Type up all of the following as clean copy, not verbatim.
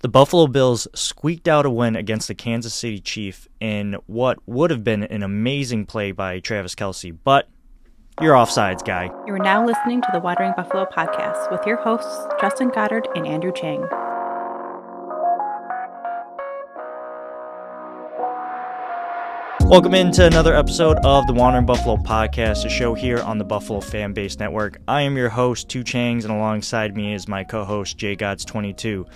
The Buffalo Bills squeaked out a win against the Kansas City Chiefs in what would have been an amazing play by Travis Kelce, but you're offsides, guy. You are now listening to the Watering Buffalo podcast with your hosts, Justin Goddard and Andrew Chang. Welcome into another episode of the Watering Buffalo podcast, a show here on the Buffalo FAMBase network. I am your host, Two Changs, and alongside me is my co-host, JGods22.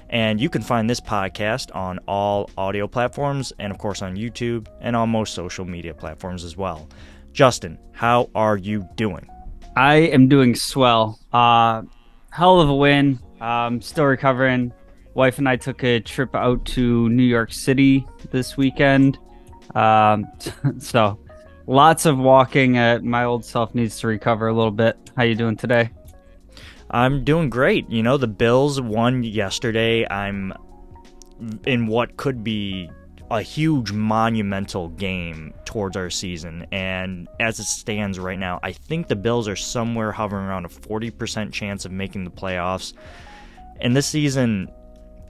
And you can find this podcast on all audio platforms and, of course, on YouTube and on most social media platforms as well. Justin, how are you doing? I am doing swell. Hell of a win. Still recovering. Wife and I took a trip out to New York City this weekend. So lots of walking. My old self needs to recover a little bit. How you doing today? I'm doing great. You know, the Bills won yesterday. I'm in what could be a huge monumental game towards our season. And as it stands right now, I think the Bills are somewhere hovering around a 40% chance of making the playoffs. And this season,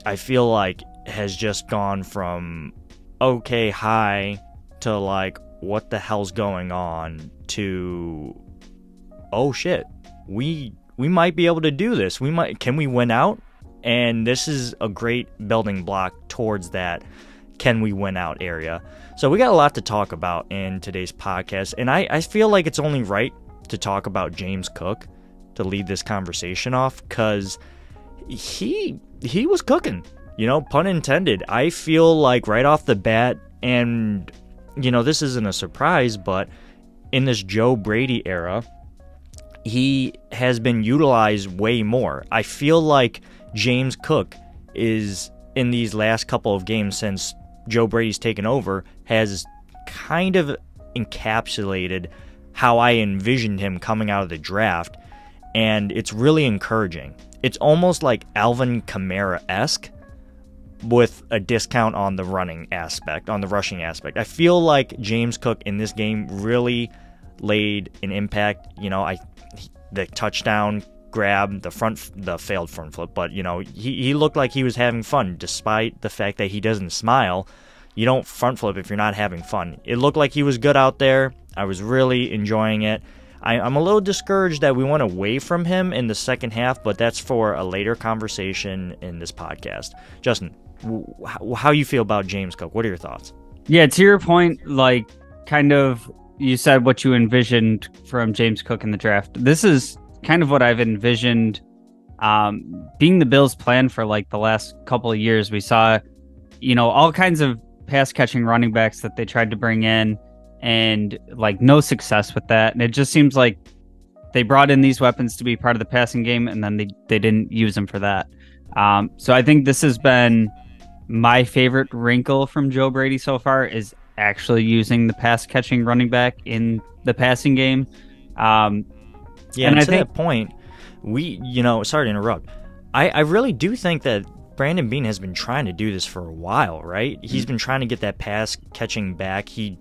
I feel like, has just gone from okay high to like, what the hell's going on, to oh shit, we might be able to do this. Can we win out? And this is a great building block towards that can we win out area. So we got a lot to talk about in today's podcast, and I feel like it's only right to talk about James Cook to lead this conversation off, because he was cooking, you know, pun intended. I feel like right off the bat, and you know, this isn't a surprise, but in this Joe Brady era, he has been utilized way more. I feel like James Cook is, in these last couple of games since Joe Brady's taken over, has kind of encapsulated how I envisioned him coming out of the draft, and it's really encouraging. It's almost like Alvin Kamara-esque with a discount on the running aspect, on the rushing aspect. I feel like James Cook in this game really laid an impact. You know, the touchdown grab, the failed front flip, but you know, he looked like he was having fun, despite the fact that he doesn't smile. You don't front flip if you're not having fun. It looked like he was good out there. I was really enjoying it. I'm a little discouraged that we went away from him in the second half, but that's for a later conversation in this podcast. Justin, how you feel about James Cook? What are your thoughts? Yeah, to your point, like, kind of, you said what you envisioned from James Cook in the draft. This is kind of what I've envisioned being the Bills' plan for like the last couple of years. We saw, you know, all kinds of pass-catching running backs that they tried to bring in, and like no success with that. And it just seems like they brought in these weapons to be part of the passing game, and then they didn't use them for that. So I think this has been my favorite wrinkle from Joe Brady so far, is actually using the pass-catching running back in the passing game. Yeah, and to that point, sorry to interrupt. I really do think that Brandon Beane has been trying to do this for a while, right? He's been trying to get that pass-catching back. He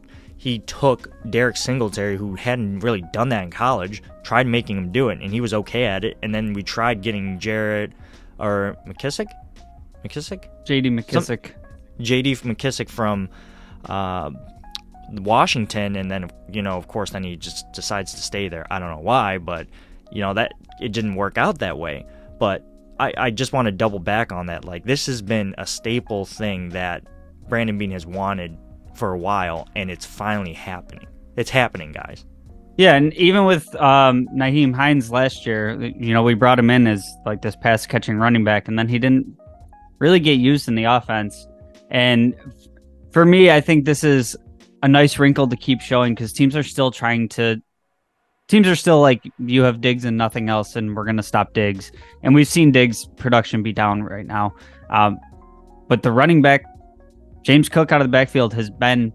took Derek Singletary, who hadn't really done that in college, tried making him do it, and he was okay at it. And then we tried getting J.D. McKissick from Washington, and then, you know, of course, then he just decides to stay there. I don't know why, but, you know, that it didn't work out that way. But I just want to double back on that. Like, this has been a staple thing that Brandon Beane has wanted for a while, and it's finally happening. It's happening, guys. Yeah, and even with Nyheim Hines last year, you know, we brought him in as like this pass-catching running back, and then he didn't really get used in the offense. And for me, I think this is a nice wrinkle to keep showing, because teams are still like, you have Diggs and nothing else, and we're going to stop Diggs. And we've seen Diggs' production be down right now. But the running back, James Cook out of the backfield, has been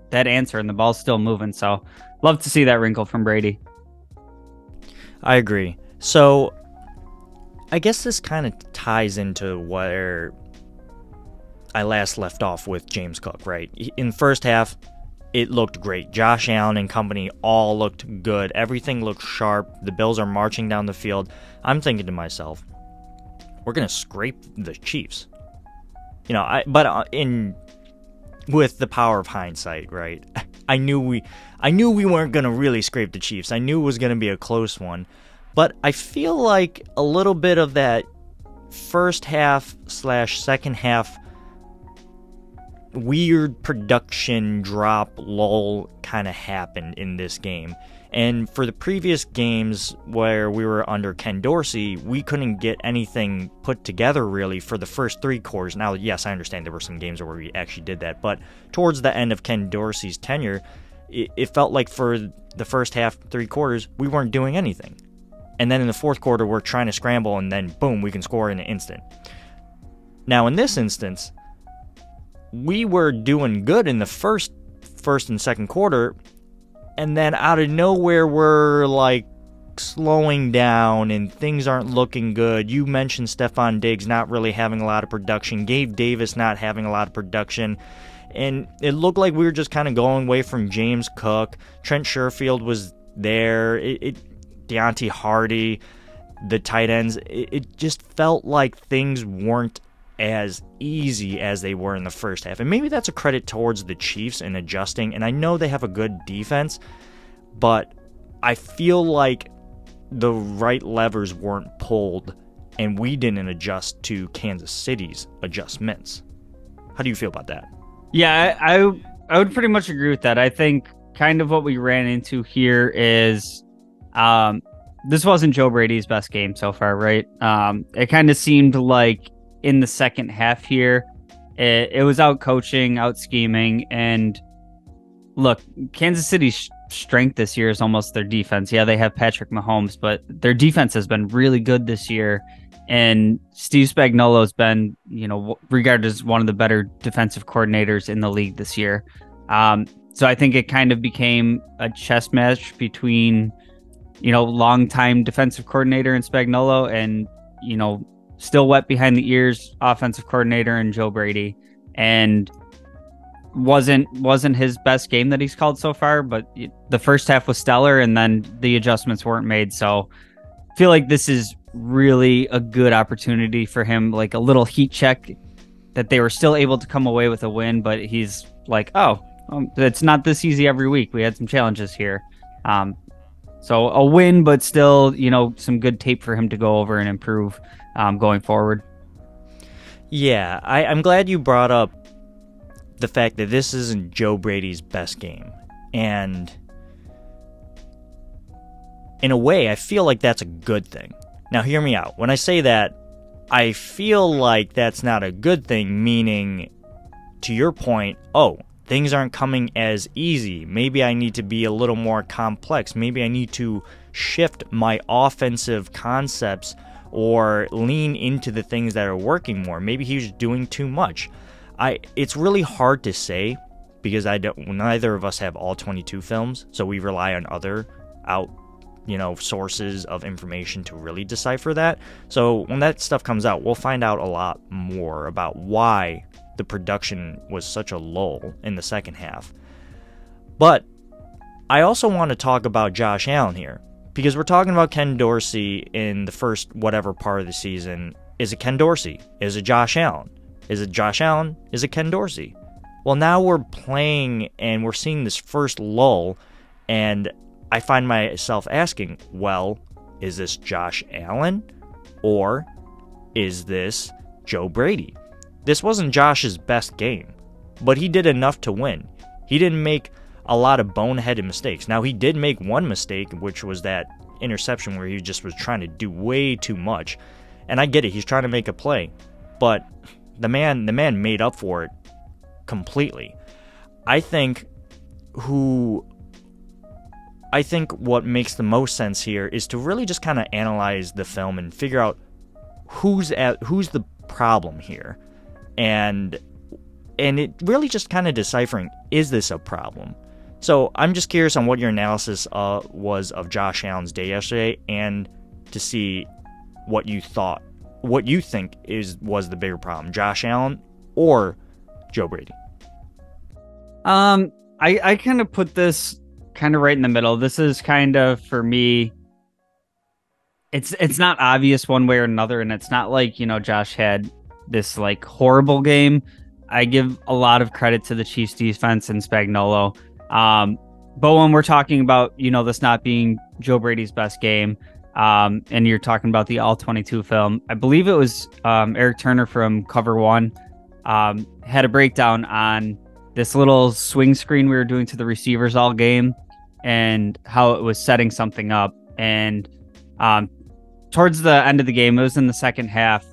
that answer, and the ball's still moving. So love to see that wrinkle from Brady. I agree. So I guess this kind of ties into where I last left off with James Cook, right? In the first half, it looked great. Josh Allen and company all looked good. Everything looked sharp. The Bills are marching down the field. I'm thinking to myself, we're going to scrape the Chiefs. with the power of hindsight, right? I knew we weren't going to really scrape the Chiefs. I knew it was going to be a close one. But I feel like a little bit of that first half / second half weird production drop lull kind of happened in this game. And for the previous games where we were under Ken Dorsey, we couldn't get anything put together really for the first 3 quarters. Now, yes, I understand there were some games where we actually did that, but towards the end of Ken Dorsey's tenure, it felt like for the first half, 3 quarters, we weren't doing anything. And then in the fourth quarter, we're trying to scramble, and then boom, we can score in an instant. Now, in this instance, we were doing good in the first and second quarter, and then out of nowhere, we're like slowing down and things aren't looking good. You mentioned Stephon Diggs not really having a lot of production, Gabe Davis not having a lot of production, and it looked like we were just kind of going away from James Cook. Trent Sherfield was there, Deontay Hardy, the tight ends. It just felt like things weren't as easy as they were in the first half. And maybe that's a credit towards the Chiefs in adjusting. And I know they have a good defense, but I feel like the right levers weren't pulled and we didn't adjust to Kansas City's adjustments. How do you feel about that? Yeah, I would pretty much agree with that. I think kind of what we ran into here is this wasn't Joe Brady's best game so far, right? It kind of seemed like in the second half here, it was out coaching, out scheming, and look, Kansas City's strength this year is almost their defense. Yeah, they have Patrick Mahomes, but their defense has been really good this year, and Steve Spagnuolo's been, regarded as one of the better defensive coordinators in the league this year. So I think it kind of became a chess match between, longtime defensive coordinator and Spagnuolo and, still wet behind the ears offensive coordinator and Joe Brady, and wasn't his best game that he's called so far, but the first half was stellar and then the adjustments weren't made. So I feel like this is really a good opportunity for him, like a little heat check that they were still able to come away with a win, but he's like, it's not this easy every week. We had some challenges here. So a win, but still, some good tape for him to go over and improve going forward. Yeah, I'm glad you brought up the fact that this isn't Joe Brady's best game. And in a way, I feel like that's a good thing. Now, hear me out. When I say that, I feel like that's not a good thing, meaning, to your point, things aren't coming as easy. Maybe I need to be a little more complex. Maybe I need to shift my offensive concepts or lean into the things that are working more. Maybe he's doing too much. It's really hard to say because neither of us have all 22 films, so we rely on other sources of information to really decipher that. So when that stuff comes out, we'll find out a lot more about why the production was such a lull in the second half. But I also want to talk about Josh Allen here, because we're talking about Ken Dorsey in the first whatever part of the season. Is it Ken Dorsey? Is it Josh Allen? Is it Josh Allen? Is it Ken Dorsey? Well, now we're playing and we're seeing this first lull, and I find myself asking, well, is this Josh Allen or is this Joe Brady? This wasn't Josh's best game, but he did enough to win. He didn't make a lot of boneheaded mistakes. Now, he did make one mistake, which was that interception where he just was trying to do way too much. And I get it, he's trying to make a play, but the man made up for it completely. I think what makes the most sense here is to really just kind of analyze the film and figure out who's the problem here. And it really just kind of deciphering, is this a problem? So I'm just curious on what your analysis was of Josh Allen's day yesterday, and to see what you think was the bigger problem, Josh Allen or Joe Brady. I kind of put this kind of right in the middle. This is kind of, for me, it's not obvious one way or another, and it's not like, Josh had this like horrible game. I give a lot of credit to the Chiefs defense and Spagnuolo. But when we're talking about, this not being Joe Brady's best game, and you're talking about the All-22 film, I believe it was Eric Turner from Cover One had a breakdown on this little swing screen we were doing to the receivers all game and how it was setting something up. And towards the end of the game, it was in the second half,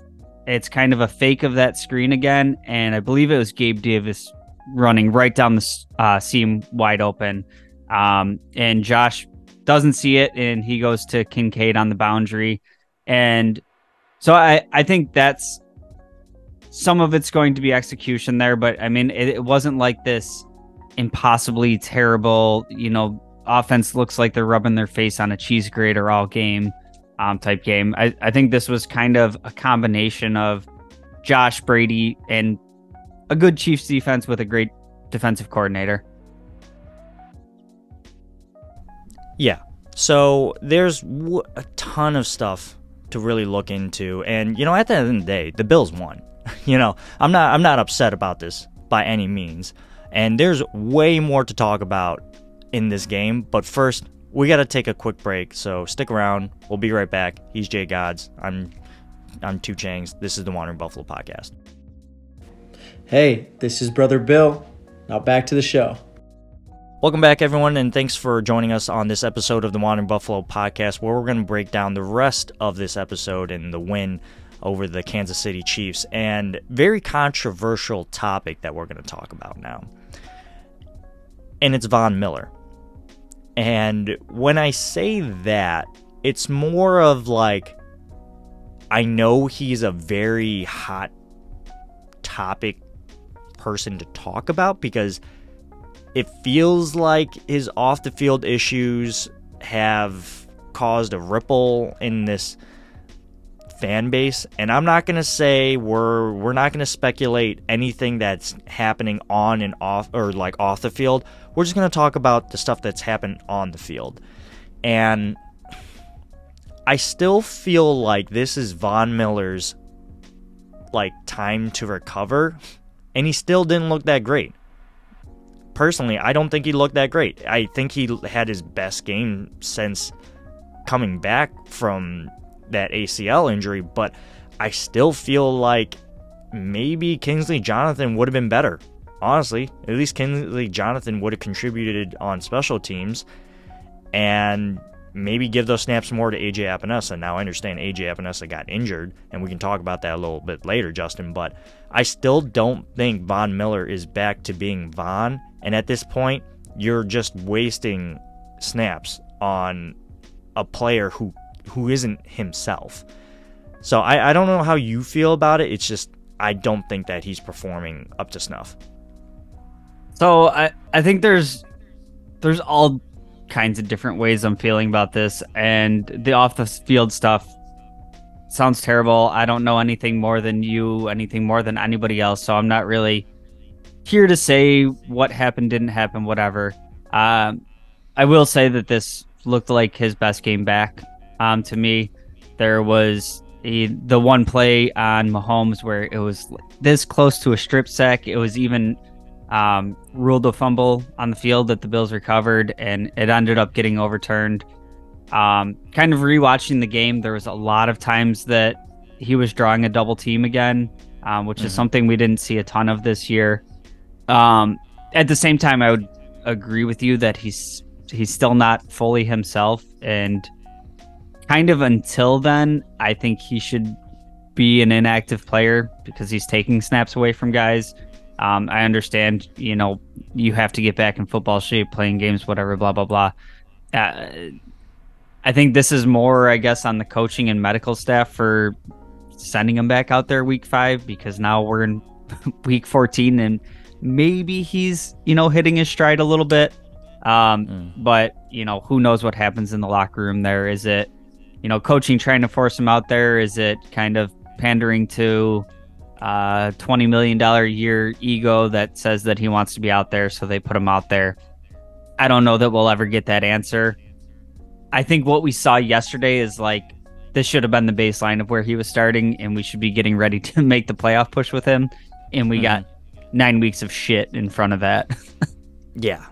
it's kind of a fake of that screen again, and I believe it was Gabe Davis running right down the seam wide open, and Josh doesn't see it, and he goes to Kincaid on the boundary. And so I think that's some of it's going to be execution there, but I mean, it wasn't like this impossibly terrible, offense looks like they're rubbing their face on a cheese grater all game type game. I think this was kind of a combination of Josh, Brady, and a good Chiefs defense with a great defensive coordinator. Yeah. So there's a ton of stuff to really look into. And, at the end of the day, the Bills won. I'm not upset about this by any means. And there's way more to talk about in this game. But first, we got to take a quick break. So stick around. We'll be right back. He's Jay Gods. I'm Two Changs. This is the Wandering Buffalo podcast. Hey, this is Brother Bill. Now back to the show. Welcome back, everyone, and thanks for joining us on this episode of the Wandering Buffalo podcast, where we're going to break down the rest of this episode and the win over the Kansas City Chiefs, and very controversial topic that we're going to talk about now. And it's Von Miller. And when I say that, it's more of like, I know he's a very hot topic person to talk about because it feels like his off-the-field issues have caused a ripple in this fan base. And I'm not going to say we're not going to speculate anything that's happening on and off, or like off the field. We're just going to talk about the stuff that's happened on the field. And I still feel like this is Von Miller's like time to recover, and he still didn't look that great. Personally, I don't think he looked that great. I think he had his best game since coming back from that ACL injury, but I still feel like maybe Kingsley Jonathan would have been better. Honestly, at least Kingsley Jonathan would have contributed on special teams and maybe give those snaps more to AJ Epinesa. Now, I understand AJ Epinesa got injured, and we can talk about that a little bit later, Justin, but I still don't think Von Miller is back to being Von, and at this point, you're just wasting snaps on a player who isn't himself. So I don't know how you feel about it. It's just I don't think that he's performing up to snuff. So I think there's all kinds of different ways I'm feeling about this, and the off the field stuff sounds terrible. I don't know anything more than you, anything more than anybody else, so I'm not really here to say what happened, didn't happen, whatever. I will say that this looked like his best game back. To me, there was the one play on Mahomes where it was this close to a strip sack. It was even ruled a fumble on the field that the Bills recovered, and it ended up getting overturned. Kind of rewatching the game, there was a lot of times that he was drawing a double team again, which is something we didn't see a ton of this year. At the same time, I would agree with you that he's still not fully himself, and kind of until then, I think he should be an inactive player because he's taking snaps away from guys. I understand, you have to get back in football shape, playing games, whatever, blah, blah, blah. I think this is more, I guess, on the coaching and medical staff for sending him back out there week 5, because now we're in week 14 and maybe he's, hitting his stride a little bit. But, who knows what happens in the locker room there? Is it, coaching trying to force him out there? Is it kind of pandering to $20 million a year ego that says that he wants to be out there, so they put him out there? I don't know that we'll ever get that answer. I think what we saw yesterday is like this should have been the baseline of where he was starting, and we should be getting ready to make the playoff push with him. And we got 9 weeks of shit in front of that. Yeah.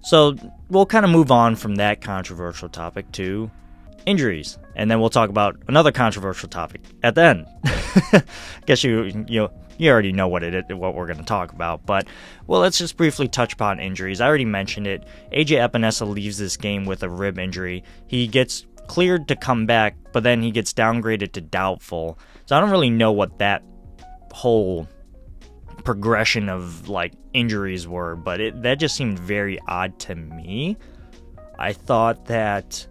So we'll kind of move on from that controversial topic to injuries, and then we'll talk about another controversial topic at the end. I guess you already know what we're going to talk about, but let's just briefly touch upon injuries. I already mentioned it. AJ Epinesa leaves this game with a rib injury. He gets cleared to come back, but then he gets downgraded to doubtful. So I don't really know what that whole progression of like injuries were, but that just seemed very odd to me. I thought that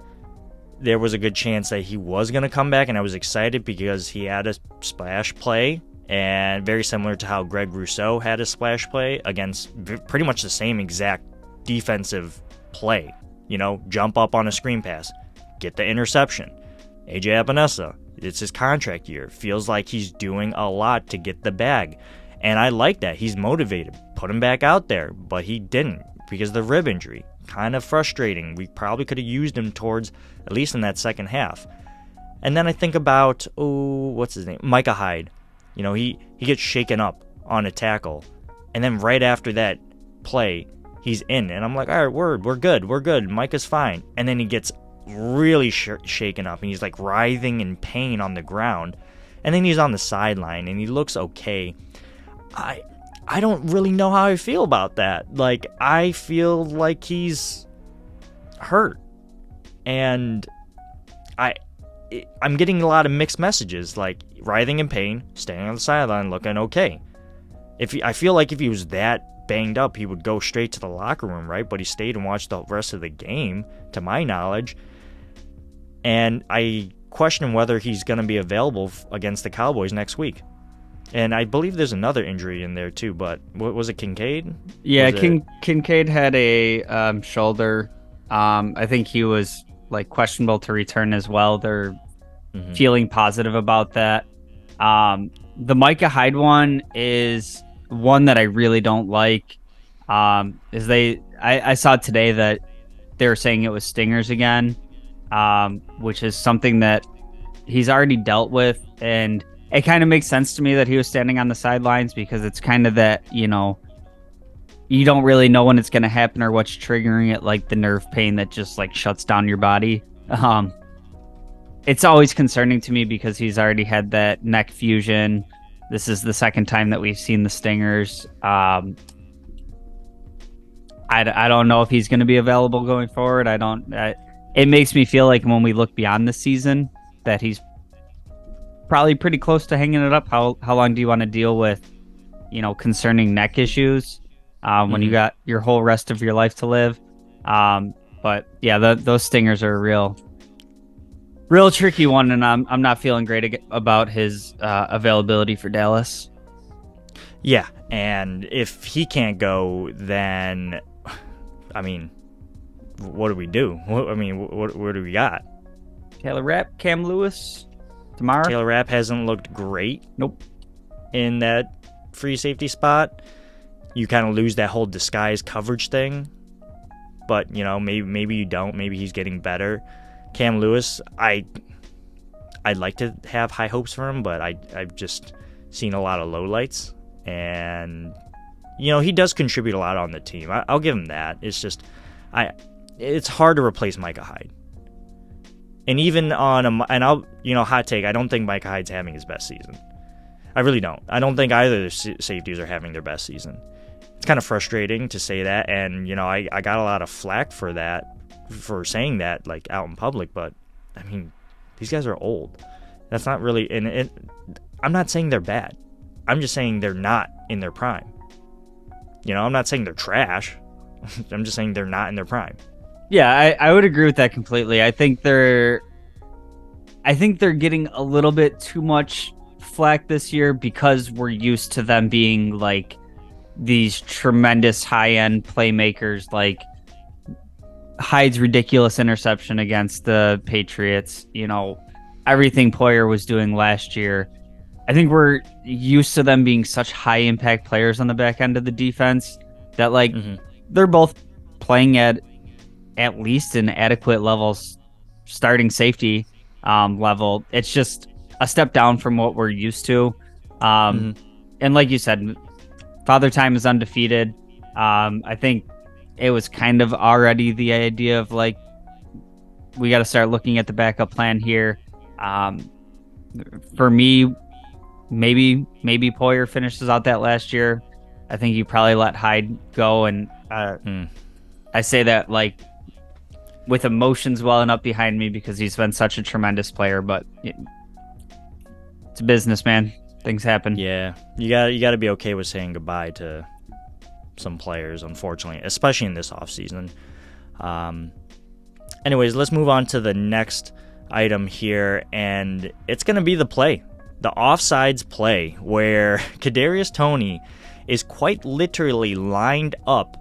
there was a good chance that he was going to come back, and I was excited because he had a splash play, and very similar to how Greg Rousseau had a splash play against pretty much the same exact defensive play. Jump up on a screen pass, get the interception. AJ Epinesa, it's his contract year. Feels like he's doing a lot to get the bag. And I like that. He's motivated. Put him back out there, but he didn't because of the rib injury. Kind of frustrating. We probably could have used him towards, at least in that second half. And then I think about, what's his name? Micah Hyde. He gets shaken up on a tackle. And then right after that play, he's in. And I'm like, all right, we're good. Micah's fine. And then he gets really shaken up, and he's like writhing in pain on the ground. And then he's on the sideline, and he looks okay. I don't really know how I feel about that. Like, I feel like he's hurt. And I'm getting a lot of mixed messages, like writhing in pain, standing on the sideline, looking okay. I feel like if he was that banged up, he would go straight to the locker room, right? But he stayed and watched the rest of the game, to my knowledge. And I question whether he's going to be available against the Cowboys next week. And I believe there's another injury in there too, but what was it, Kincaid? Yeah, Kincaid had a shoulder. I think he was like questionable to return as well. They're feeling positive about that. The Micah Hyde one is one that I really don't like. I saw today that they were saying it was stingers again, which is something that he's already dealt with, and it kind of makes sense to me that he was standing on the sidelines, because it's kind of that, you don't really know when it's going to happen or what's triggering it, like the nerve pain that just like shuts down your body. It's always concerning to me because he's already had that neck fusion. This is the second time that we've seen the stingers. I don't know if he's going to be available going forward. It makes me feel like when we look beyond the season that he's probably pretty close to hanging it up. How long do you want to deal with, concerning neck issues when you got your whole rest of your life to live? But yeah, those stingers are a real tricky one, and I'm not feeling great about his availability for Dallas. Yeah, and if he can't go, then what do we do? What do we got? Taylor Rapp, Cam Lewis, tomorrow. Taylor Rapp hasn't looked great. Nope. In that free safety spot, you kind of lose that whole disguise coverage thing. But maybe you don't. Maybe he's getting better. Cam Lewis, I'd like to have high hopes for him, but I've just seen a lot of lowlights, and he does contribute a lot on the team. I'll give him that. It's just it's hard to replace Micah Hyde. And even hot take, I don't think Micah Hyde's having his best season. I really don't. I don't think either of the safeties are having their best season. It's kind of frustrating to say that, and I got a lot of flack for saying that, like, out in public, but these guys are old. That's not really, and I'm not saying they're bad. I'm just saying they're not in their prime. I'm not saying they're trash. I'm just saying they're not in their prime. Yeah, I would agree with that completely. I think they're getting a little bit too much flack this year because we're used to them being like these tremendous high-end playmakers, like Hyde's ridiculous interception against the Patriots, everything Poyer was doing last year. I think we're used to them being such high-impact players on the back end of the defense that, they're both playing at least an adequate levels starting safety. level. It's just a step down from what we're used to. And like you said, Father Time is undefeated. I think it was kind of already the idea of like, we got to start looking at the backup plan here. For me, maybe Poyer finishes out that last year. I think you probably let Hyde go, and I say that like with emotions welling up behind me because he's been such a tremendous player. But it's a business, man. Things happen. Yeah, you got to be okay with saying goodbye to some players, unfortunately, especially in this offseason. Anyways, let's move on to the next item here, and it's going to be the offsides play, where Kadarius Toney is quite literally lined up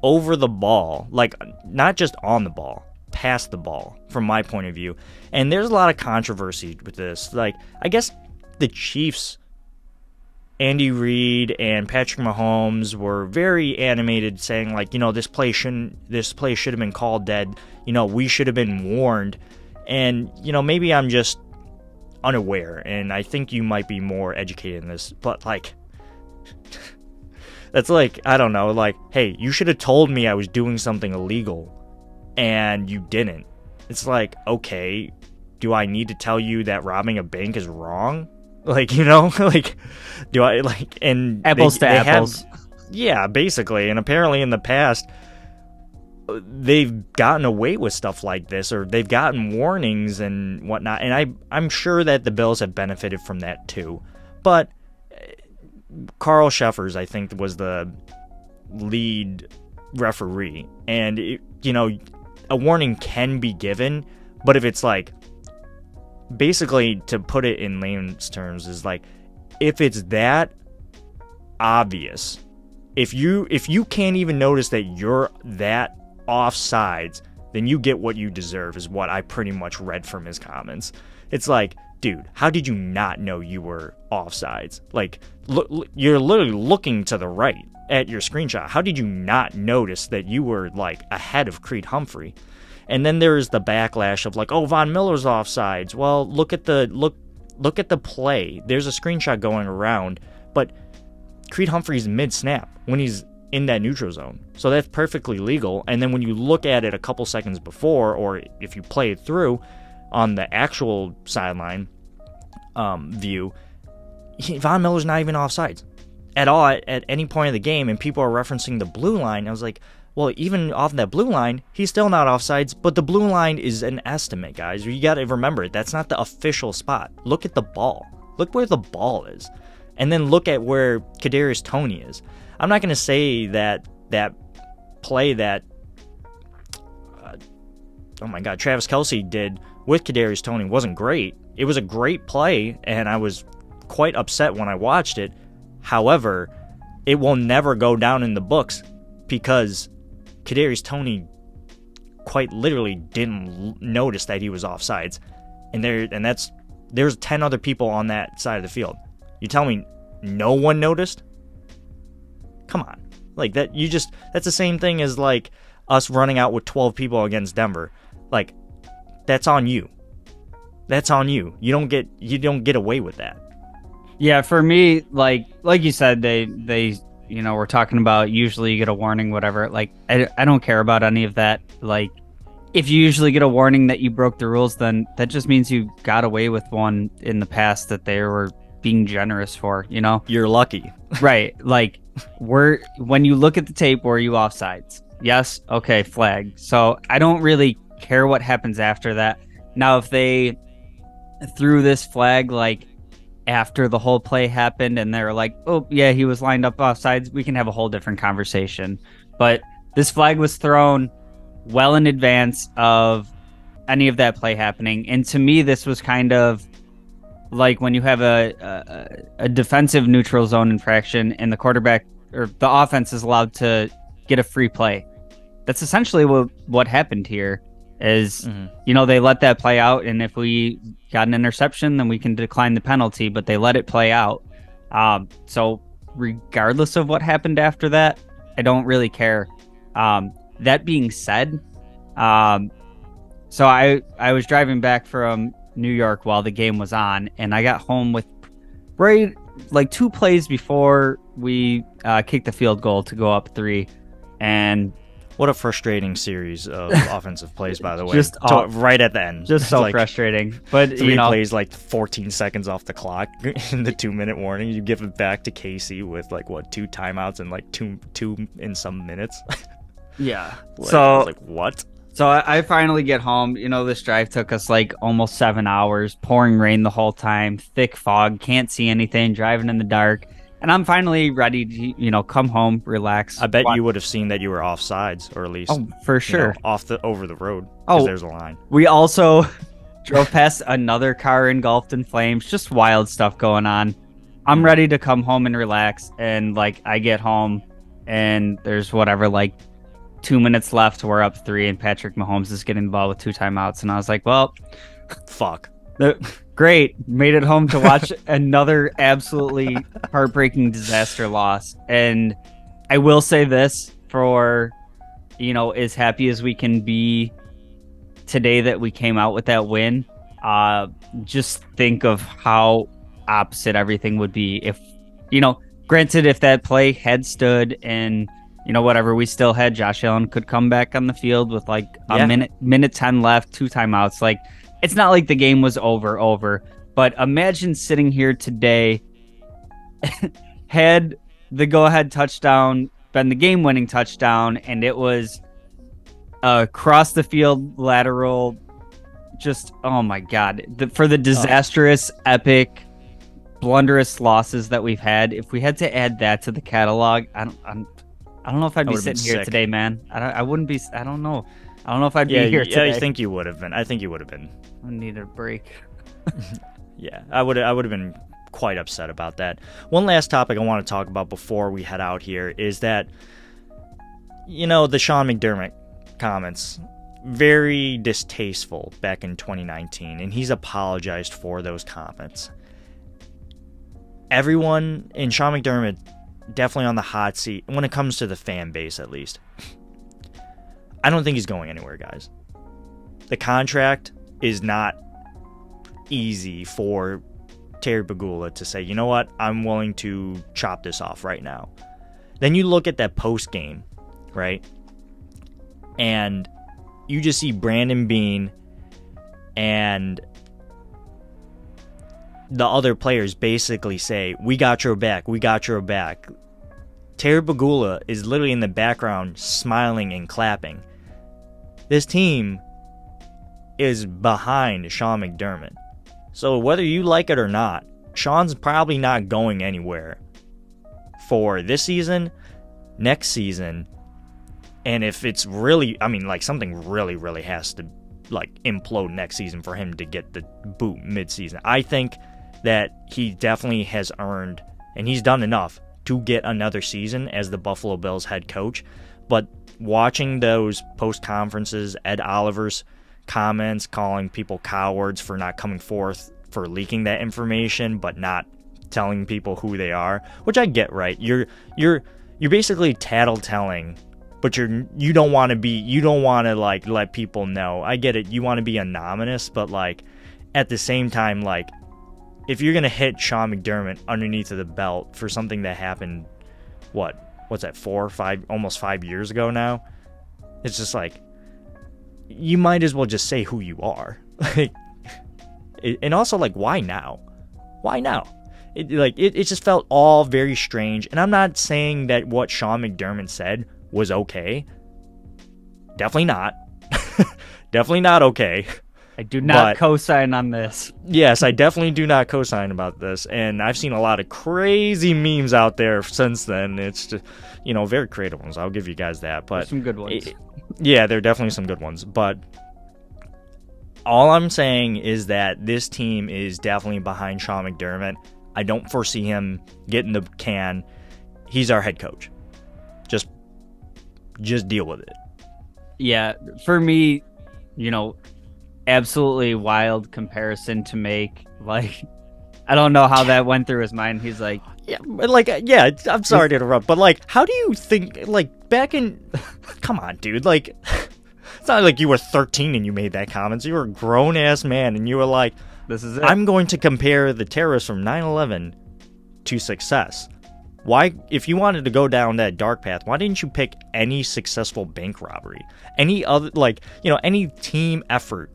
over the ball, like not just on the ball, past the ball, from my point of view. And there's a lot of controversy with this. Like, I guess the Chiefs, Andy Reid and Patrick Mahomes were very animated, saying like, this play should have been called dead. We should have been warned. And maybe I'm just unaware, and I think you might be more educated in this. But like, that's like, I don't know, like, hey, you should have told me I was doing something illegal, and you didn't. It's like, okay, do I need to tell you that robbing a bank is wrong? Like, like, do I, like, and apples to apples. Yeah, basically. And apparently in the past, they've gotten away with stuff like this, or they've gotten warnings and whatnot. And I'm sure that the Bills have benefited from that too. But Carl Sheffers, I think, was the lead referee. And, a warning can be given, but if it's like, basically, to put it in layman's terms, is like, if it's that obvious, if you can't even notice that you're that offsides, then you get what you deserve, is what I pretty much read from his comments. It's like, dude, how did you not know you were offsides? Like, you're literally looking to the right at your screenshot. How did you not notice that you were like ahead of Creed Humphrey? And then there's the backlash of like, oh, Von Miller's offsides. Well, look at the play. There's a screenshot going around, but Creed Humphrey's mid-snap when he's in that neutral zone. So that's perfectly legal. And then when you look at it a couple seconds before, or if you play it through on the actual sideline view, Von Miller's not even offsides at all at any point of the game, and people are referencing the blue line. I was like, well, even off that blue line, he's still not offsides, but the blue line is an estimate, guys. You got to remember it. That's not the official spot. Look at the ball. Look where the ball is. And then look at where Kadarius Toney is. I'm not going to say that play that, oh my God, Travis Kelce did with Kadarius Toney wasn't great. It was a great play, and I was quite upset when I watched it. However, it will never go down in the books because Kadarius Toney quite literally didn't notice that he was offsides, and there's 10 other people on that side of the field. You tell me no one noticed? Come on. Like that's the same thing as like us running out with 12 people against Denver. Like, that's on you. That's on you. You don't get away with that. Yeah, for me, like you said, they we're talking about usually you get a warning, whatever. Like, I don't care about any of that. Like, if you usually get a warning that you broke the rules, then that just means you got away with one in the past that they were being generous for, You're lucky. Right. Like, when you look at the tape, were you offsides? Yes. Okay, flag. So I don't really care what happens after that. Now, if they threw this flag, like, after the whole play happened and they're like, oh yeah, he was lined up offsides, we can have a whole different conversation. But this flag was thrown well in advance of any of that play happening. And to me, this was kind of like when you have a defensive neutral zone infraction and the quarterback or the offense is allowed to get a free play. That's essentially what happened here. Is, they let that play out, and if we got an interception, then we can decline the penalty, but they let it play out. So regardless of what happened after that, I don't really care. That being said, so I was driving back from New York while the game was on, and I got home with right like 2 plays before we kicked the field goal to go up 3, and what a frustrating series of offensive plays, by the way. Just right at the end. Just so like, frustrating. But 3 plays, like 14 seconds off the clock in the 2-minute warning. You give it back to Casey with 2 timeouts and like two in some minutes. Yeah. So I was like, what? So I finally get home. This drive took us like almost 7 hours, pouring rain the whole time, thick fog, can't see anything, driving in the dark. And I'm finally ready to, come home, relax. I bet you would have seen that you were off sides, or at least for sure, over the road. There's a line. We also drove past another car engulfed in flames. Just wild stuff going on. I'm ready to come home and relax. And I get home, and there's 2 minutes left. We're up 3, and Patrick Mahomes is getting the ball with 2 timeouts. And I was like, well, fuck. Great. Made it home to watch another absolutely heartbreaking disaster loss. And I will say this, for, as happy as we can be today that we came out with that win, just think of how opposite everything would be if, granted, if that play had stood and, whatever, we still had Josh Allen could come back on the field with a minute 10 left, 2 timeouts. It's not like the game was over, but imagine sitting here today, had the go-ahead touchdown been the game-winning touchdown, and it was across the field lateral, just, oh my God, for the disastrous, epic, blunderous losses that we've had, if we had to add that to the catalog, I don't know if I'd be sitting here today, man. I wouldn't be, I don't know. I don't know if I'd be here today. I think you would have been. I need a break. Yeah, I would have been quite upset about that. One last topic I want to talk about before we head out here is that, the Sean McDermott comments, very distasteful back in 2019, and he's apologized for those comments. Everyone in Sean McDermott definitely on the hot seat when it comes to the fan base, at least. I don't think he's going anywhere, guys. The contract is not easy for Terry Pegula to say, you know what, I'm willing to chop this off right now. Then you look at that post game, right? And you just see Brandon Beane and the other players basically say, we got your back, we got your back. Terry Pegula is literally in the background smiling and clapping. This team is behind Sean McDermott. So whether you like it or not, Sean's probably not going anywhere for this season, next season, and if it's really, something really has to implode next season for him to get the boot mid-season. I think that he definitely has earned, and he's done enough to get another season as the Buffalo Bills head coach. But watching those post-conferences, Ed Oliver's comments calling people cowards for not coming forth, for leaking that information, but not telling people who they are, which I get, right? You're basically tattletelling, but you don't want to let people know. I get it. You want to be anonymous, but at the same time, if you're gonna hit Sean McDermott underneath of the belt for something that happened, what's that, 4 or 5, almost 5 years ago now, it's just you might as well just say who you are. And also, why now? Why now? It just felt all very strange. And I'm not saying that what Sean McDermott said was okay. Definitely not. Definitely not okay. I do not co-sign on this. Yes, I definitely do not co-sign about this. And I've seen a lot of crazy memes out there since then. It's just, very creative ones. I'll give you guys that. But there's some good ones. Yeah, there are definitely some good ones. But all I'm saying is that this team is definitely behind Sean McDermott. I don't foresee him getting the can. He's our head coach. Just deal with it. Yeah, for me, absolutely wild comparison to make. I don't know how that went through his mind. He's like, I'm sorry to interrupt, but how do you think, back in, come on, dude, It's not like you were 13 and you made that comment. You were a grown-ass man, and you were like, This is it. I'm going to compare the terrorists from 9/11 to success. Why, if you wanted to go down that dark path, why didn't you pick any successful bank robbery? Any other, any team effort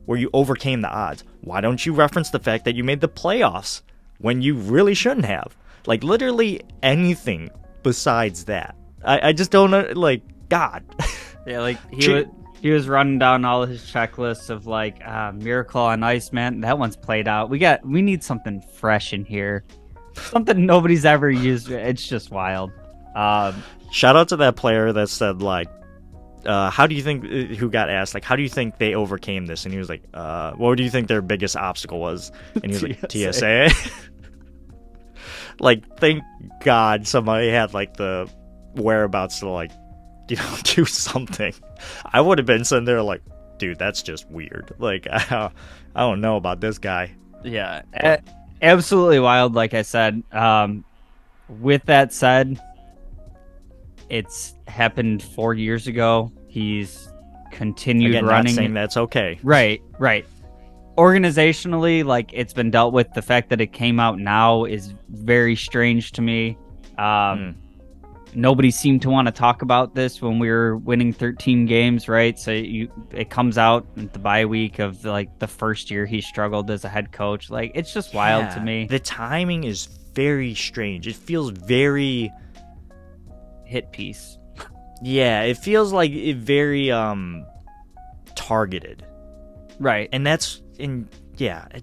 where you overcame the odds? Why don't you reference the fact that you made the playoffs when you really shouldn't have? Like, literally anything besides that. I just don't know, God. Yeah, like, he was running down all his checklists of, Miracle on Ice, man. That one's played out. We need something fresh in here. Something nobody's ever used. It's just wild. Shout out to that player that said, how do you think, who got asked, how do you think they overcame this? And he was like, what do you think their biggest obstacle was? And he was like, TSA. Thank God somebody had, the whereabouts to, do something. I would have been sitting there dude, that's just weird. I don't know about this guy. Yeah. Absolutely wild, like I said. With that said, it's happened 4 years ago. He's continued Again, running. Not saying that's okay. Right. Organizationally, it's been dealt with. The fact that it came out now is very strange to me. Nobody seemed to want to talk about this when we were winning 13 games, right? So it comes out at the bye week of the first year he struggled as a head coach. It's just wild to me. The timing is very strange. It feels very hit piece. Yeah, it feels very targeted. Right. And it's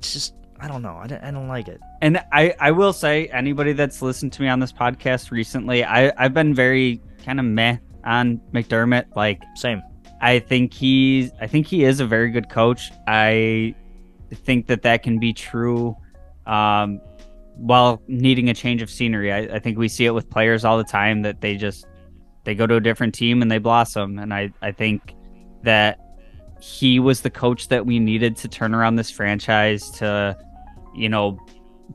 just, I don't know. I don't like it. And I will say, anybody that's listened to me on this podcast recently, I've been very kind of meh on McDermott. Same. I think he is a very good coach. I think that can be true while needing a change of scenery. I think we see it with players all the time that they go to a different team and they blossom. And I think that he was the coach that we needed to turn around this franchise, to,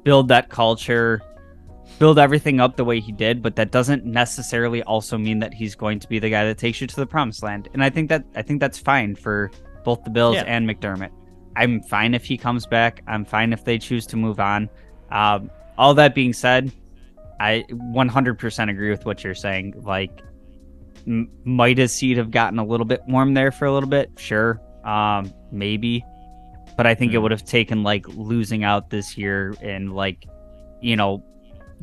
build that culture, build everything up the way he did. But that doesn't necessarily also mean that he's going to be the guy that takes you to the promised land. And I think that's fine for both the Bills and McDermott. I'm fine if he comes back. I'm fine if they choose to move on. All that being said, I 100% agree with what you're saying. Might his seat have gotten a little bit warm there for a little bit? Sure. Maybe. But I think it would have taken losing out this year and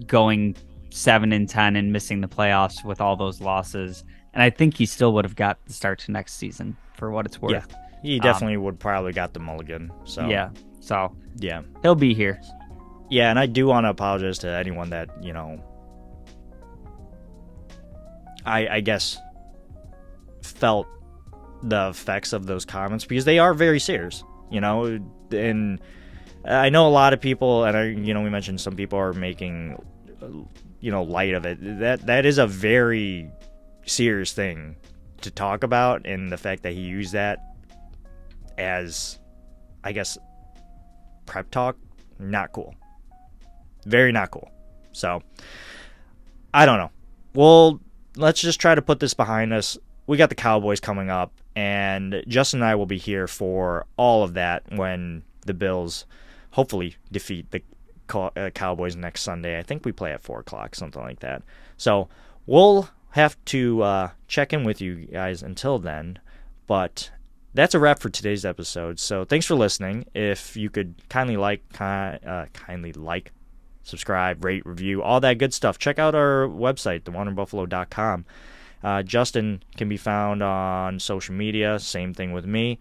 going 7-10 and missing the playoffs with all those losses. And I think he still would have got the start to next season, for what it's worth. Yeah, he definitely would probably got the mulligan. So yeah. So yeah, he'll be here. Yeah, and I do want to apologize to anyone that, I guess felt the effects of those comments, because they are very serious, and I know a lot of people, and we mentioned some people are making, light of it. That is a very serious thing to talk about, and the fact that he used that as, I guess, prep talk, not cool. Very not cool. So, I don't know. Well, let's just try to put this behind us. We got the Cowboys coming up, and Justin and I will be here for all of that when the Bills hopefully defeat the Cowboys next Sunday. I think we play at 4 o'clock, something like that. So we'll have to check in with you guys until then. But that's a wrap for today's episode. So thanks for listening. If you could kindly like, subscribe, rate, review, all that good stuff. Check out our website, thewanderingbuffalo.com. Justin can be found on social media. Same thing with me.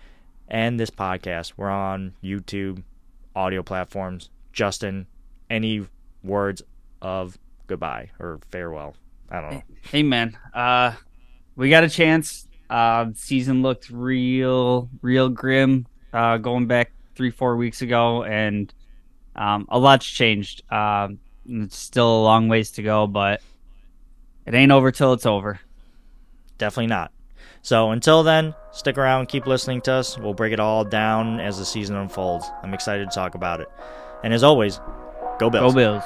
And this podcast. We're on YouTube, audio platforms. Justin, any words of goodbye or farewell? I don't know. Hey, man. We got a chance. Season looked real grim going back 3-4 weeks ago, and a lot's changed. It's still a long ways to go, but it ain't over till it's over. Definitely not. So until then, stick around, keep listening to us. We'll break it all down as the season unfolds. I'm excited to talk about it. And as always, go Bills. Go Bills.